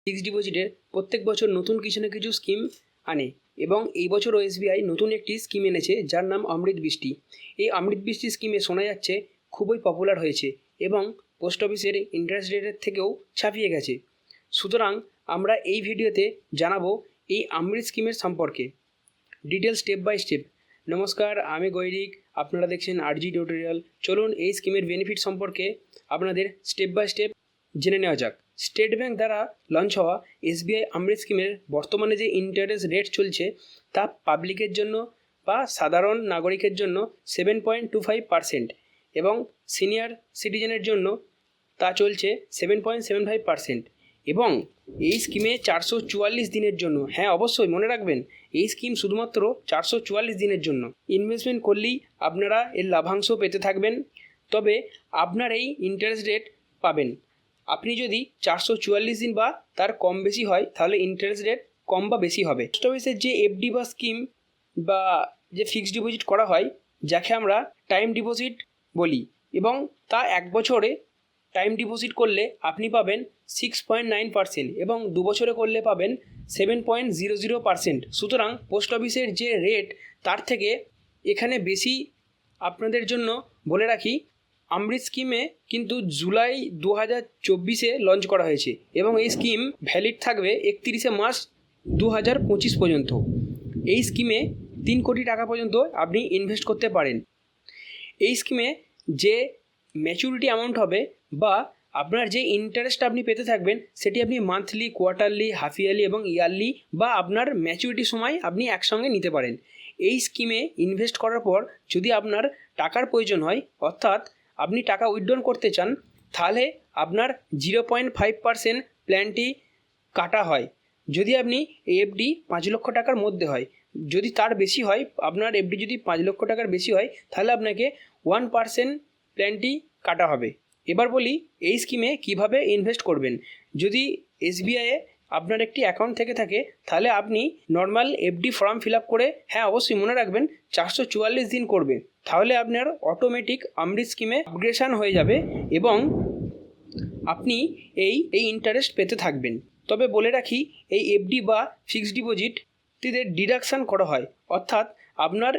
Fixed ডিপোজিটের প্রত্যেক বছর নতুন কিছু না কিছু স্কিম আনে এবং এই বছরও এসবিআই নতুন একটি স্কিম এনেছে যার নাম অমৃত বৃষ্টি। এই অমৃত বৃষ্টি স্কিমে শোনা যাচ্ছে খুবই পপুলার হয়েছে এবং পোস্ট অফিসের ইন্টারেস্ট রেটের থেকেও ছাপিয়ে গেছে। সুতরাং আমরা এই ভিডিওতে জানাবো এই অমৃত স্কিমের সম্পর্কে ডিটেল স্টেপ বাই স্টেপ। নমস্কার, আমি গৈরিক, আপনারা দেখছেন আরজি টিউটোরিয়াল। চলুন এই স্কিমের বেনিফিট সম্পর্কে আপনাদের স্টেপ বাই স্টেপ জেনে নেওয়া যাক। স্টেট ব্যাংক দ্বারা লঞ্চ হওয়া এসবিআই অমৃত স্কিমের বর্তমানে যে ইন্টারেস্ট রেট চলছে তা পাবলিকের জন্য বা সাধারণ নাগরিকের জন্য 7.25% এবং সিনিয়র সিটিজেনের জন্য তা চলছে 7.75% এবং এই স্কিমে 444 দিনের জন্য, হ্যাঁ অবশ্যই মনে রাখবেন এই স্কিম শুধুমাত্র 444 দিনের জন্য ইনভেস্টমেন্ট করলেই আপনারা এর লাভাংশ পেতে থাকবেন। তবে আপনার এই ইন্টারেস্ট রেট পাবেন, আপনি যদি 444 দিন বা তার কম বেশি হয় তাহলে ইন্টারেস্ট রেট কম বা বেশি হবে। পোস্ট অফিসের যে এফডি বা স্কিম বা যে ফিক্সড ডিপোজিট করা হয় যাকে আমরা টাইম ডিপোজিট বলি এবং তা 1 বছরে টাইম ডিপোজিট করলে আপনি পাবেন 6.9% এবং 2 বছরে করলে পাবেন 7.00%। সুতরাং পোস্ট অফিসের যে রেট তার থেকে এখানে বেশি। আপনাদের জন্য বলে রাখি, অমৃত স্কিমে কিন্তু জুলাই 2024 লঞ্চ করা হয়েছে এবং এই স্কিম ভ্যালিড থাকবে 31 মার্চ 2025 পর্যন্ত। এই স্কিমে 3 কোটি টাকা পর্যন্ত আপনি ইনভেস্ট করতে পারেন। এই স্কিমে যে ম্যাচুরিটি অ্যামাউন্ট হবে বা আপনার যে ইন্টারেস্ট আপনি পেতে থাকবেন সেটি আপনি মান্থলি, কোয়ার্টারলি, হাফ ইয়ারলি এবং ইয়ারলি বা আপনার ম্যাচুরিটির সময় আপনি একসঙ্গে নিতে পারেন। এই স্কিমে ইনভেস্ট করার পর যদি আপনার টাকার প্রয়োজন হয়, অর্থাৎ আপনি টাকা উইথড্র করতে চান, তাহলে আপনার 0.5% প্ল্যানটি কাটা হয়। যদি আপনি এফডি 5 লক্ষ টাকার মধ্যে হয়, যদি তার বেশি হয়, আপনার এফডি যদি 5 লক্ষ টাকার বেশি হয় তাহলে আপনাকে 1% প্ল্যানটি কাটা হবে। এবার বলি এই স্কিমে কিভাবে ইনভেস্ট করবেন। যদি এসবিআইয়ে আপনার একটি অ্যাকাউন্ট থেকে থাকে তাহলে আপনি normal FD form fill up করে, হ্যাঁ অবশ্যই মনে রাখবেন 444 দিন করবে, তাহলে আপনার অটোমেটিক অমৃত স্কিমে আপগ্রেশন হয়ে যাবে এবং আপনি এই ইন্টারেস্ট পেতে থাকবেন। তবে বলে রাখি, এই এফডি বা ফিক্সড ডিপোজিটটিতে ডিডাকশান করা হয়, অর্থাৎ আপনার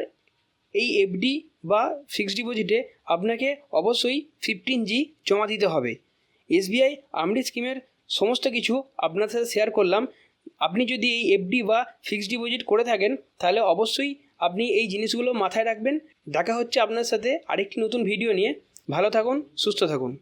এই এফডি বা ফিক্সড ডিপোজিটে আপনাকে অবশ্যই 15G জমা দিতে হবে। এসবিআই অমৃত স্কিমের সমস্ত কিছু আপনার সাথে শেয়ার করলাম। আপনি যদি এই এফডি বা ফিক্সড ডিপোজিট করে থাকেন তাহলে অবশ্যই আপনি এই জিনিসগুলো মাথায় রাখবেন। দেখা হচ্ছে আপনার সাথে আরেকটি নতুন ভিডিও নিয়ে। ভালো থাকুন, সুস্থ থাকুন।